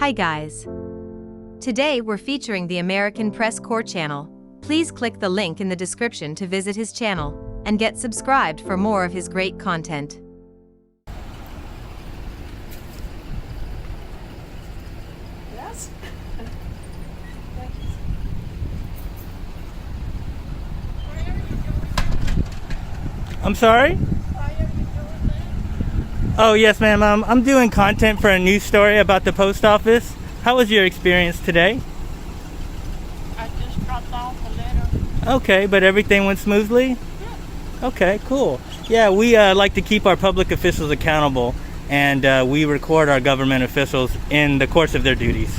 Hi guys. Today we're featuring the American Press Corps channel. Please click the link in the description to visit his channel and get subscribed for more of his great content. Yes. I'm sorry? Oh, yes, ma'am. I'm doing content for a news story about the post office. How was your experience today? I just dropped off a letter. Okay, but everything went smoothly? Yeah. Okay, cool. Yeah, we like to keep our public officials accountable, and we record our government officials in the course of their duties.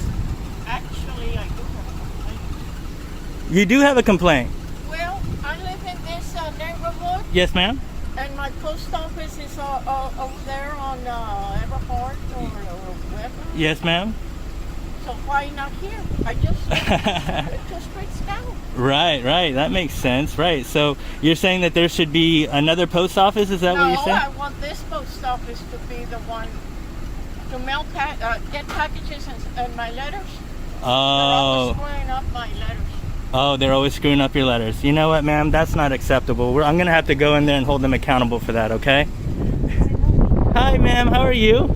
Actually, I do have a complaint. You do have a complaint? Well, I live in this neighborhood, Yes, ma'am? and my post office is over there on Everhart or Weber. Yes, ma'am? So why not here? I just it streets down. Right, that makes sense. Right, so you're saying that there should be another post office? Is that what you're saying? No, I want this post office to be the one to mail get packages and my letters. They're always screwing up my letters. Oh, they're always screwing up your letters. You know what, ma'am? That's not acceptable. I'm going to have to go in there and hold them accountable for that, okay? Hi, ma'am. How are you?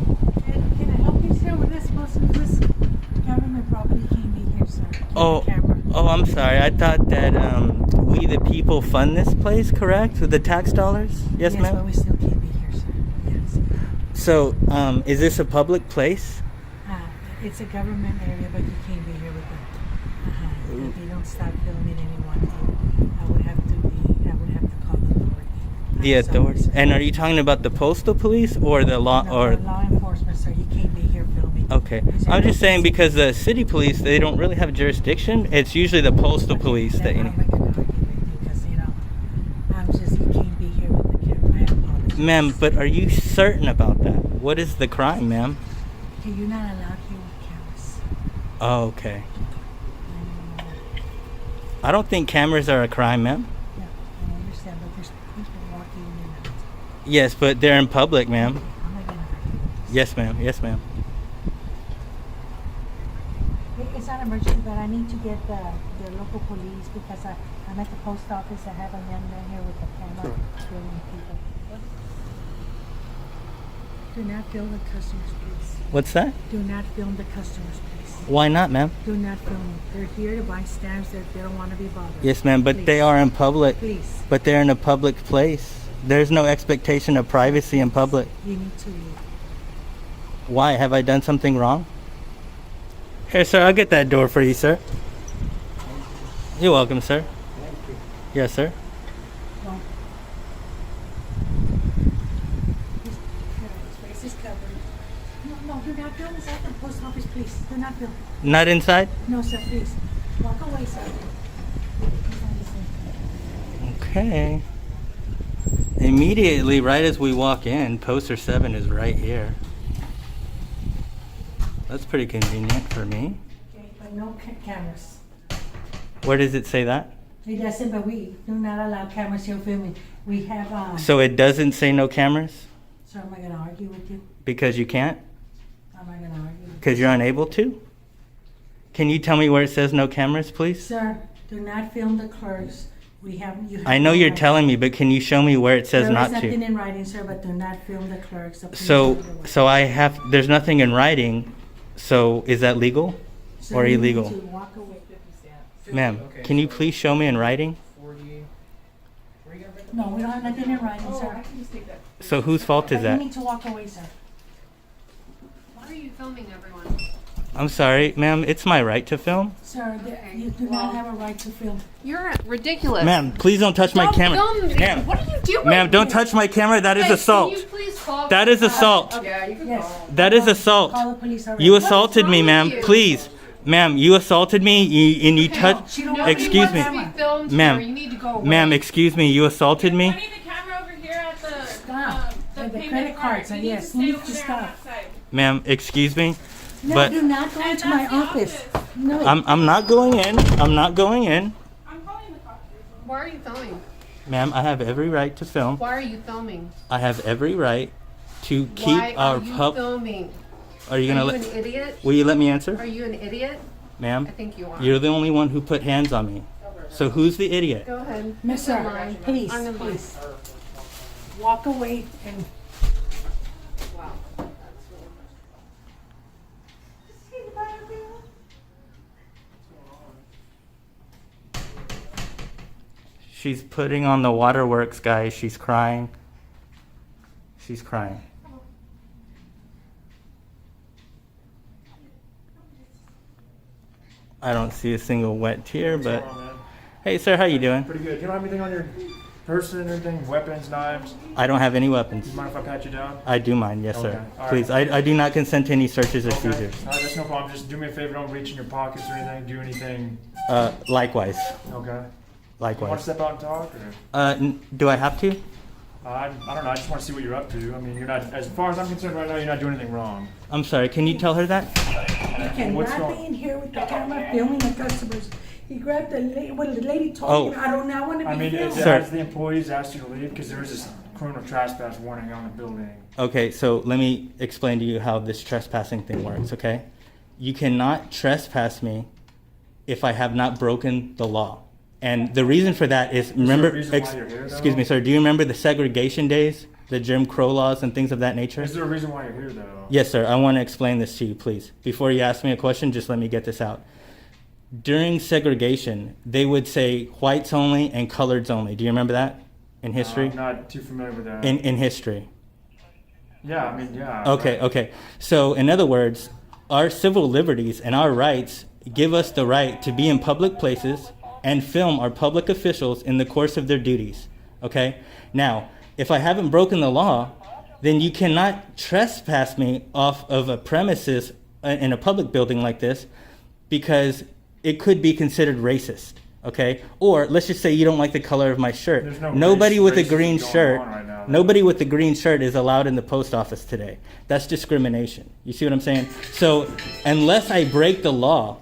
Can I help you, sir, with this? Most of this government property can't be here, sir. Oh, I'm sorry. I thought that we the people fund this place, correct? With the tax dollars? Yes, Yes, ma'am? but we still can't be here, sir. Yes. So, is this a public place? It's a government area, but you can't be here with them. If they don't stop filming anyone, I would have to call the authority. The authorities. And are you talking about the postal police or the law No, the law enforcement, sir. You can't be here filming. Okay. I'm just saying because the city police, they don't really have jurisdiction. It's usually the postal police that you I'm not gonna argue with you because you can't be here with the camera. I apologize. Ma'am, but are you certain about that? What is the crime, ma'am? Okay, you're not allowed here with cameras. Oh, okay. I don't think cameras are a crime, ma'am. Yeah, I understand, but there's people walking in and out. Yes, but they're in public, ma'am. I'm not gonna argue with this. Yes, ma'am. Yes, ma'am. It's not an emergency, but I need to get the local police because I'm at the post office. I have a young man here with a camera filming people. Do not film the customers, please. What's that? Do not film the customers, please. Why not, ma'am? Do not film. They're here to buy stamps. They don't want to be bothered. Yes, ma'am, but Please. they are in public. Please. But they're in a public place. There's no expectation of privacy in public. You need to leave. Why? Have I done something wrong? Here, sir, I'll get that door for you, sir. You're welcome, sir. Thank you. Yes, sir. No. This space is covered. No, do not film inside the post office, please. Do not film. Not inside? No, sir, please. Walk away, sir. Okay. Immediately, right as we walk in, poster 7 is right here. That's pretty convenient for me. Okay, but no cameras. Where does it say that? It doesn't, but we do not allow cameras here filming. We have, So it doesn't say no cameras? sir, am I going to argue with you? Because you can't? Am I going to argue with you? Because you're unable to? Can you tell me where it says no cameras, please? Sir, do not film the clerks. You have I know no you're right. telling me, but can you show me where it says There not is nothing to? in writing, sir, but do not film the clerks. The police So, are the ones. so I have, there's nothing in writing, so is that legal Sir, or you need illegal? to walk away. Ma'am, can you please show me in writing? No, we don't have nothing in writing, sir. So whose fault is But that? you need to walk away, sir. Why are you filming everyone? I'm sorry, ma'am, it's my right to film. Sir, you do not have a right to film. You're ridiculous. Ma'am, please don't touch my Don't camera. film me. Ma'am, What are you doing? ma'am, don't touch my camera. That is Hey, assault. Can you please call That is assault. Yeah, you can Yes. call. That is assault. Call the police already. You What is assaulted me, wrong ma'am. with you? Please. Ma'am, you assaulted me and you touched. She don't Nobody Excuse wants me. to be filmed Ma'am. here. You need to go away. Ma'am, excuse me, you assaulted me? I need the camera over here at the Stop. the The payment credit cards, card. and You yes, need you to need stay to over there on stop. that side. Ma'am, excuse me, No, but do not go And into my that's the office. No. I'm not going in. I'm not going in. I'm calling the cops. Why are you filming? Ma'am, I have every right to film. Why are you filming? I have every right to keep Why our are you pub. filming? Are you gonna Are you let? an idiot? Will you let me answer, Are you an idiot? ma'am? I think you are. You're the only one who put hands on me. So who's the idiot? Go ahead. Mister, Mine. please, I'm in line. please. Walk away and Wow. She's putting on the waterworks, guys. She's crying. She's crying. I don't see a single wet tear, but What's going on, man? hey, sir, how you doing? Pretty good. You don't have anything on your person or anything? Weapons, knives? I don't have any weapons. You mind if I pat you down? I do mind, yes, Okay, sir. all right. Please, I do not consent to any searches or Okay. seizures. That's no problem. Just do me a favor. Don't reach in your pockets or anything. Do anything. Likewise, Okay. You want to likewise. step out and talk? Or? Do I have to? I don't know. I just want to see what you're up to. I mean, you're not, as far as I'm concerned right now, you're not doing anything wrong. I'm sorry. Can you tell her that? you What's cannot going- be in here with the camera filming the customers. He grabbed the lady, well, the lady told Oh. him, I don't want to be I mean, filmed. Sir. has the employees asked you to leave? Because there is this criminal trespass warning on the building. Okay, so let me explain to you how this trespassing thing works, okay? You cannot trespass me if I have not broken the law. And the reason for that is, remember, reason why you're here, though? excuse me, sir, do you remember the segregation days, the Jim Crow laws and things of that nature? Is there a reason why you're here, though? Yes, sir, I want to explain this to you, please. Before you ask me a question, just let me get this out. During segregation, they would say whites only and coloreds only. Do you remember that in history? I'm not too familiar with that. In history. Yeah, I mean, yeah. Okay, okay. So, in other words, our civil liberties and our rights give us the right to be in public places and film our public officials in the course of their duties. Okay? Now, if I haven't broken the law, then you cannot trespass me off of a premises in a public building like this because it could be considered racist. Okay? Or let's just say you don't like the color of my shirt. There's no Nobody with a racism green going shirt. on right now, though. Nobody with the green shirt is allowed in the post office today. That's discrimination. You see what I'm saying? So unless I break the law,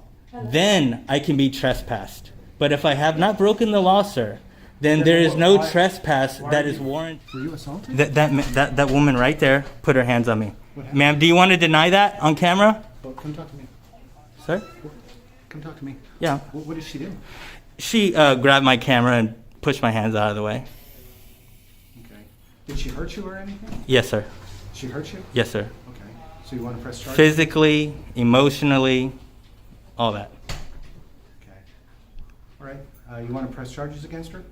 then I can be trespassed. But if I have not broken the law, sir, then there is no trespass that is warranted. Were you assaulted? That woman right there put her hands on me. Ma'am, do you want to deny that on camera? Well, come talk to me. Sir? Come talk to me. Yeah. What did she do? She grabbed my camera and pushed my hands out of the way. Okay. Did she hurt you or anything? Yes, sir. She hurt you? Yes, sir. Okay. So you want to press charges? Physically, emotionally, all that. Okay. All right. You want to press charges against her?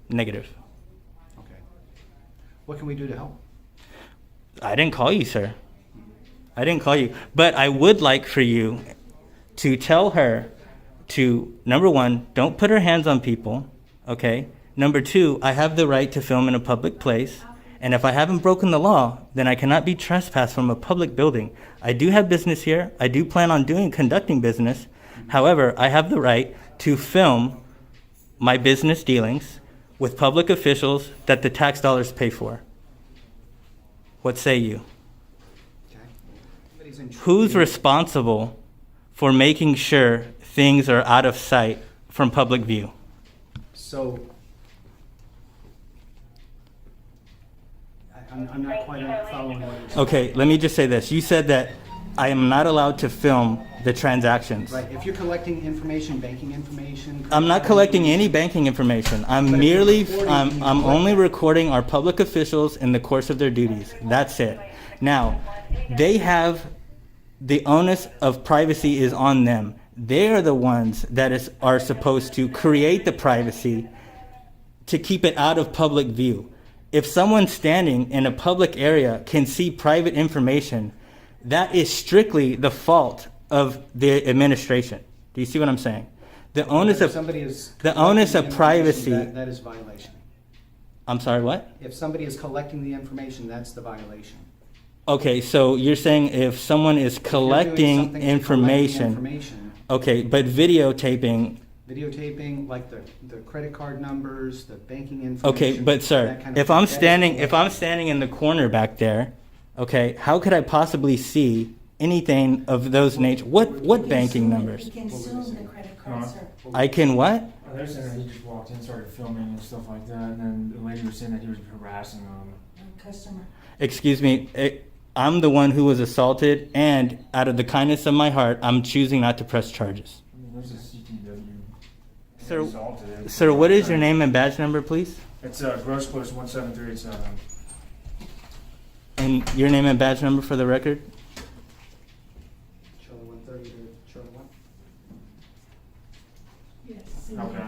Negative. Okay. What can we do to help? I didn't call you, sir. I didn't call you. But I would like for you to tell her to, number one, don't put her hands on people, okay? Number two, I have the right to film in a public place. And if I haven't broken the law, then I cannot be trespassed from a public building. I do have business here. I do plan on conducting business. However, I have the right to film my business dealings with public officials that the tax dollars pay for. What say you? Okay. Somebody's in Who's responsible for making sure things are out of sight from public view? So, I'm not quite following what you're saying. Okay, let me just say this. You said that I am not allowed to film the transactions. Right. If you're collecting information, banking information. I'm not collecting any banking information. I'm But if you're merely, recording, I'm you only collect- recording our public officials in the course of their duties. That's it. Now, they have, the onus of privacy is on them. They are the ones that are supposed to create the privacy to keep it out of public view. If someone standing in a public area can see private information, that is strictly the fault of the administration. Do you see what I'm saying? The onus If of somebody is the onus collecting of the information, privacy. that is violation. I'm sorry, what? If somebody is collecting the information, that's the violation. Okay, so you're saying if someone is If you're doing collecting something to collect information, information, okay, but videotaping, videotaping, like the credit card numbers, the banking information. okay, but sir, that kind of if thing, I'm that is standing, if I'm collection. standing in the corner back there, okay, how could I possibly see anything of those nature? What banking numbers? You can zoom the credit card, sir. I can what? They're saying that he just walked in, started filming and stuff like that, and then the lady was saying that he was harassing them. Customer. Excuse me. I'm the one who was assaulted, and out of the kindness of my heart, I'm choosing not to press charges. I mean, there's a CTW. Sir, Assaulted. sir, what is your name and badge number, please? It's gross close 17387. And your name and badge number for the record? Charlie 130 to Charlie 1. Yes. Okay.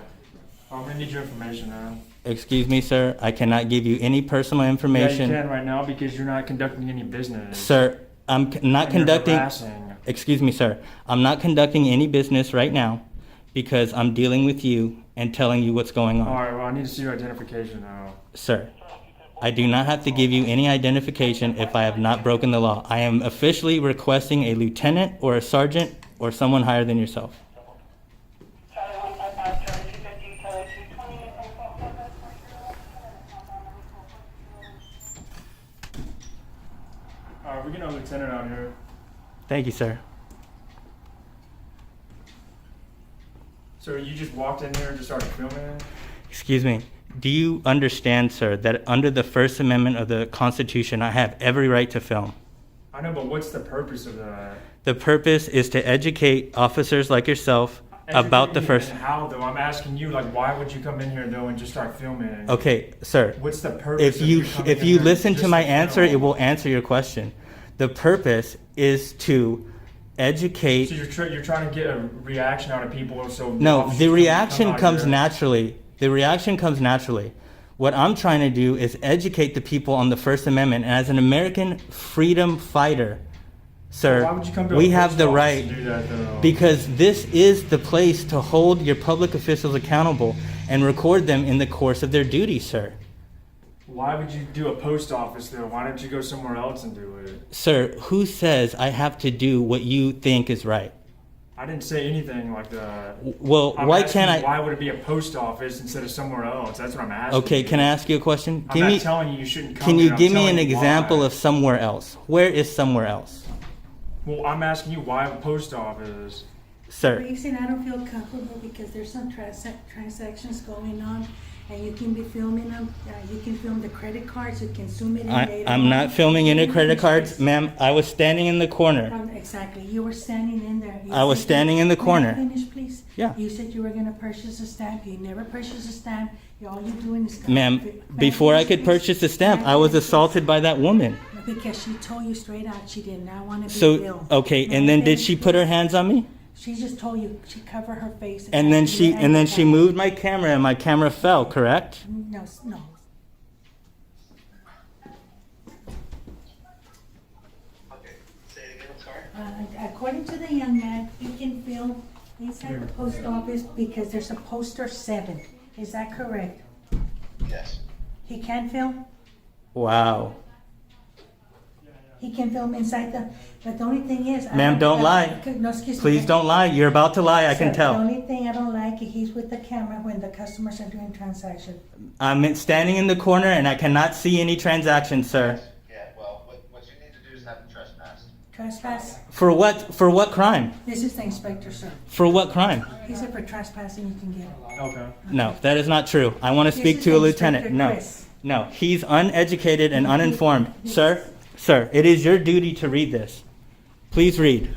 I'm gonna need your information now. Excuse me, sir. I cannot give you any personal Yeah, information. you can right now because you're not conducting any business. Sir, I'm not And you're conducting. harassing. Excuse me, sir. I'm not conducting any business right now because I'm dealing with you and telling you what's going on. All right. Well, I need to see your identification now. Sir, I do not have to give you any identification if I have not broken the law. I am officially requesting a lieutenant or a sergeant or someone higher than yourself. All right, we're getting a lieutenant out here. Thank you, sir. So you just walked in here and just started filming? Excuse me. Do you understand, sir, that under the First Amendment of the Constitution, I have every right to film? I know, but what's the purpose of that? The purpose is to educate officers like yourself about the Educate me First... and how, though? I'm asking you, like, why would you come in here, though, and just start filming? Okay, sir. What's the purpose If of you coming if in you here listen just to my to answer, film? it will answer your question. The purpose is to educate... So you're trying to get a reaction out of people, so... No, officers the can reaction come out comes here. naturally. The reaction comes naturally. What I'm trying to do is educate the people on the First Amendment. And as an American freedom fighter, sir, Why would you come to a we have post the office right, to do that, though? because this is the place to hold your public officials accountable and record them in the course of their duty, sir. Why would you do a post office, though? Why don't you go somewhere else and do it? Sir, who says I have to do what you think is right? I didn't say anything like that. Well, I'm why asking can't you, I... Why would it be a post office instead of somewhere else? That's what I'm asking. Okay, you. can I ask you a question? I'm not telling you shouldn't come Can here, you I'm give me telling an you example why. of somewhere else? Where is somewhere else? Well, I'm asking you why a post office. The Sir, reason I don't feel comfortable because there's some transactions going on, and you can be filming them. You can film the credit cards. You can zoom it in later I'm on. not filming any credit cards. Yes. Ma'am, I was standing in the corner. Exactly. You were standing in there. You I was said standing in the May I corner. finish, please? Yeah. You said you were going to purchase a stamp. You never purchased a stamp. All you're doing is... Ma'am, before I could purchase the stamp, I was assaulted by that woman. Because she told you straight out she did not want to be So, filmed. okay, May and I then did finish, she put her please? hands on me? She just told you she covered her face. And then asked you to she edit moved my camera and my camera fell, correct? that. No, no. According to the young man, he can film inside the post office because there's a poster 7. Is that correct? Yes. He can film? Wow. He can film inside the, but the only thing is... Ma'am, don't lie. No, excuse me. Please don't lie. You're about to lie, I can Sir, tell. The only thing I don't like is he's with the camera when the customers are doing transactions. I'm standing in the corner and I cannot see any transactions, sir. Yeah, well, what you need to do is have the trespass. Trespass? For what? For what crime? This is the inspector, sir. For what crime? He said for trespassing, you can get it. Okay. No, that is not true. I want to This speak is to a the lieutenant. Inspector No, Chris. no, he's uneducated and uninformed. Sir, it is your duty to read this. Please read.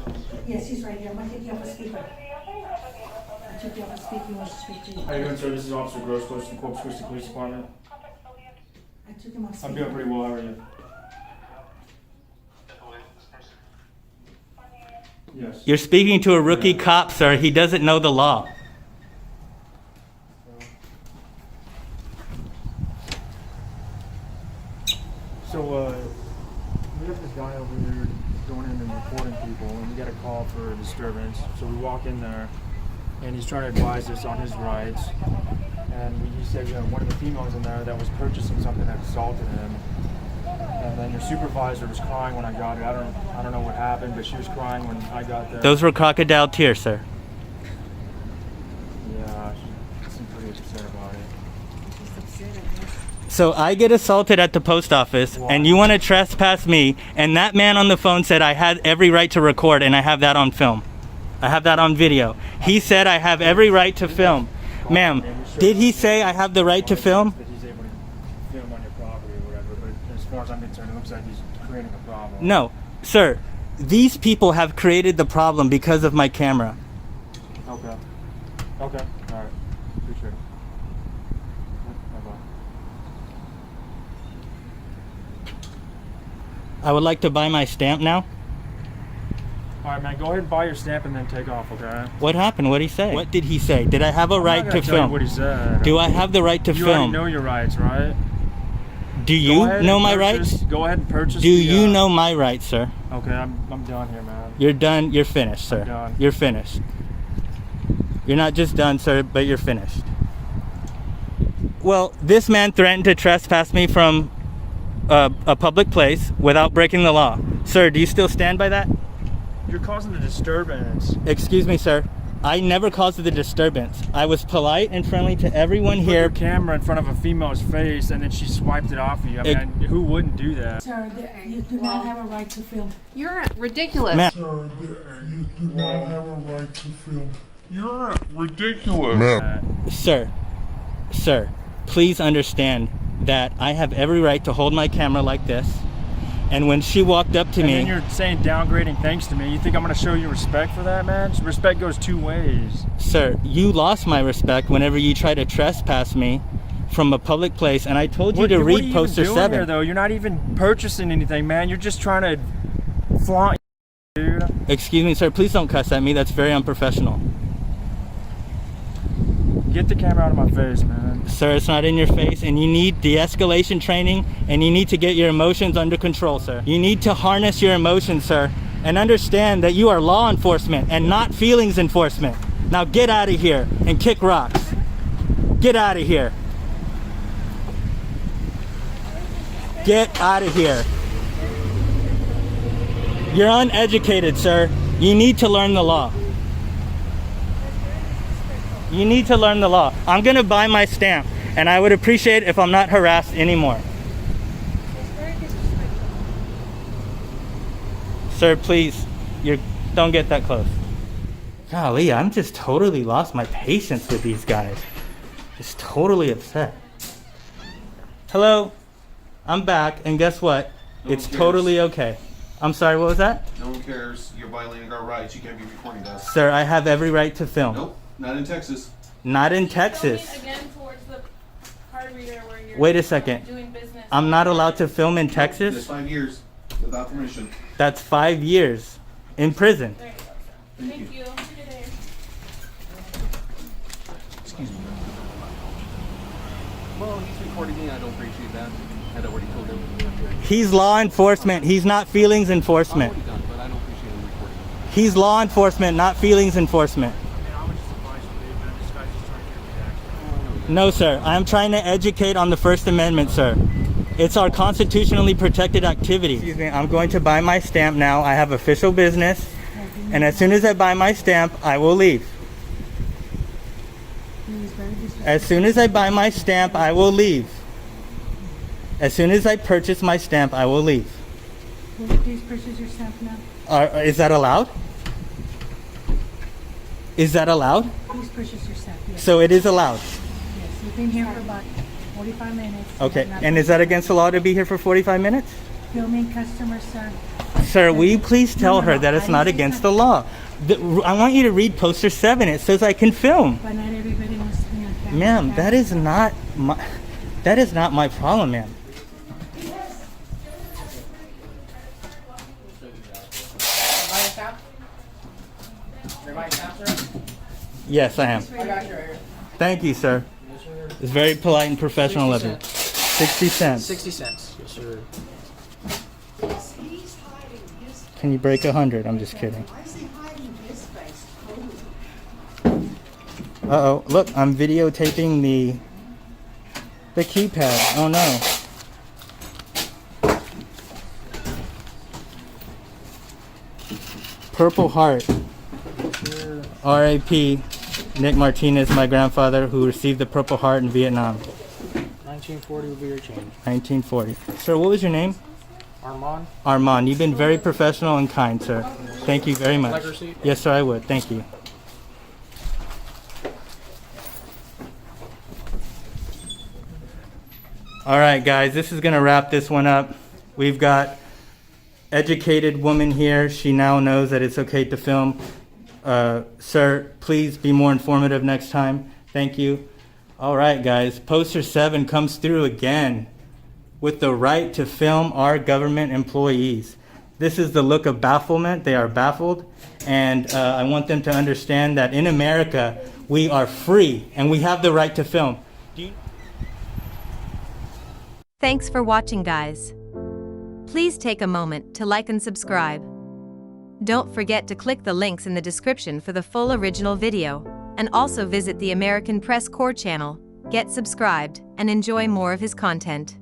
Yes, he's right here. I'm gonna take you off a speaker. I took you off a speaker. He wants to speak to you. How you doing, sir? This is Officer Gross, close to Corpus Christi Police Department. I took him off I'm speaker. doing pretty well. How are you? Yes. You're speaking to a rookie cop, sir. He doesn't know the law. So, we have this guy over here going in and recording people, and we get a call for a disturbance. So we walk in there, and he's trying to advise us on his rights. And he said, one of the females in there that was purchasing something had assaulted him. And then your supervisor was crying when I got it. I don't know what happened, but she was crying when I got there. Those were crocodile tears, sir. Yeah, she seemed pretty upset about it. So I get assaulted at the post office, and you want to trespass me, and that man on the phone said I had every right to record, and I have that on film. I have that on video. He said I have every right to film. Ma'am, did he say I have the right to film? That he's able to film on your property or whatever, but as far far as I'm concerned, it looks like he's creating a problem. No, sir. These people have created the problem because of my camera. Okay. Okay. All right. Appreciate it. Bye-bye. I would like to buy my stamp now. All right, man. Go ahead and buy your stamp and then take off, okay? What happened? What did he say? What did he say? Did I have a I'm right not to gonna tell you film? what he said. Do I have the right to You already film? know your rights, right? Do Go you ahead know and my purchase- rights? Go ahead and purchase. Do the, you know my rights, sir? Okay, I'm done here, man. You're done. You're finished, sir. I'm done. You're finished. You're not just done, sir, but you're finished. Well, this man threatened to trespass me from a public place without breaking the law. Sir, do you still stand by that? You're causing the disturbance. Excuse me, sir. I never caused the disturbance. I was polite and friendly to everyone Put here. your camera in front of a female's face and then she swiped it off of you. I mean, who wouldn't do that? Sir, you do not have a right to film. You're ridiculous. Ma'am. Sir, you do not have a right to film. You're ridiculous. Sir, please understand that I have every right to hold my camera like this. And when she walked up to And me, then you're saying downgrading thanks to me. You think I'm going to show you respect for that, man? Respect goes two ways. sir, you lost my respect whenever you tried to trespass me from a public place, and I told you to what are read you poster even doing 7. here, though? You're not even purchasing anything, man. You're just trying to flaunt, dude. Excuse me, sir, please don't cuss at me. That's very unprofessional. Get the camera out of my face, man. Sir, it's not in your face, and you need de-escalation training, and you need to get your emotions under control, sir. You need to harness your emotions, sir, and understand that you are law enforcement and not feelings enforcement. Now get out of here and kick rocks. Get out of here. Get out of here. You're uneducated, sir. You need to learn the law. You need to learn the law. I'm gonna buy my stamp, and I would appreciate if I'm not harassed anymore. Sir, please, don't get that close. Golly, I'm just totally lost my patience with these guys. Just totally upset. Hello, I'm back, and guess what? It's totally okay. I'm sorry, what was that? No one cares. You're violating our rights. You can't be recording us. Sir, I have every right to film. Nope, not in Texas. Not in Texas. Going again towards the card reader where you're Wait a second. doing business. I'm not allowed to film in That's Texas? 5 years without permission. That's 5 years in prison. There you go, sir. Thank Thank you. Have a good day. Excuse me. Well, he's recording me. I don't appreciate that. I'd already told him. He's law enforcement. He's not feelings enforcement. Already done, but I don't appreciate him recording. He's law enforcement, not feelings enforcement. Man, I would just advise you leave, man. This guy's just trying to get reaction. No, sir. I'm trying to educate on the First Amendment, sir. It's our constitutionally protected activity. Excuse me. I'm going to buy my stamp now. I have official business. And as soon as I buy my stamp, I will leave. As soon as I buy my stamp, I will leave. As soon as I purchase my stamp, I will leave. Will you please purchase your stamp now? Is that allowed? Is that allowed? Please purchase your stamp, yes. So it is allowed. Yes, you've been here for about 45 minutes. Okay. Not And is that against the law to be here for 45 minutes? filming customers, sir? Sir, will you please tell No, her no, that it's I not didn't say against that. the law? I want you to read poster 7. It says I can film. But not everybody wants to be on camera. Ma'am, that is not my problem, ma'am. Yes, I am. Thank you, sir. It's very polite and professional of you. 60 cents. 60 cents. Yes, sir. Can you break 100? I'm just kidding. Uh-oh. Look, I'm videotaping the keypad. Oh, no. Purple Heart. R.A.P. Nick Martinez, my grandfather, who received the Purple Heart in Vietnam. 1940 will be your change. 1940. Sir, what was your name? Armand? Armand. You've been very professional and kind, sir. Thank you very much. Like receipt? Yes, sir, I would. Thank you. All right, guys, this is going to wrap this one up. We've got educated woman here. She now knows that it's okay to film. Sir, please be more informative next time. Thank you. All right, guys. Poster 7 comes through again with the right to film our government employees. This is the look of bafflement. They are baffled. And I want them to understand that in America, we are free and we have the right to film. Thanks for watching, guys. Please take a moment to like and subscribe. Don't forget to click the links in the description for the full original video, and also visit the American Press Corps channel, get subscribed, and enjoy more of his content.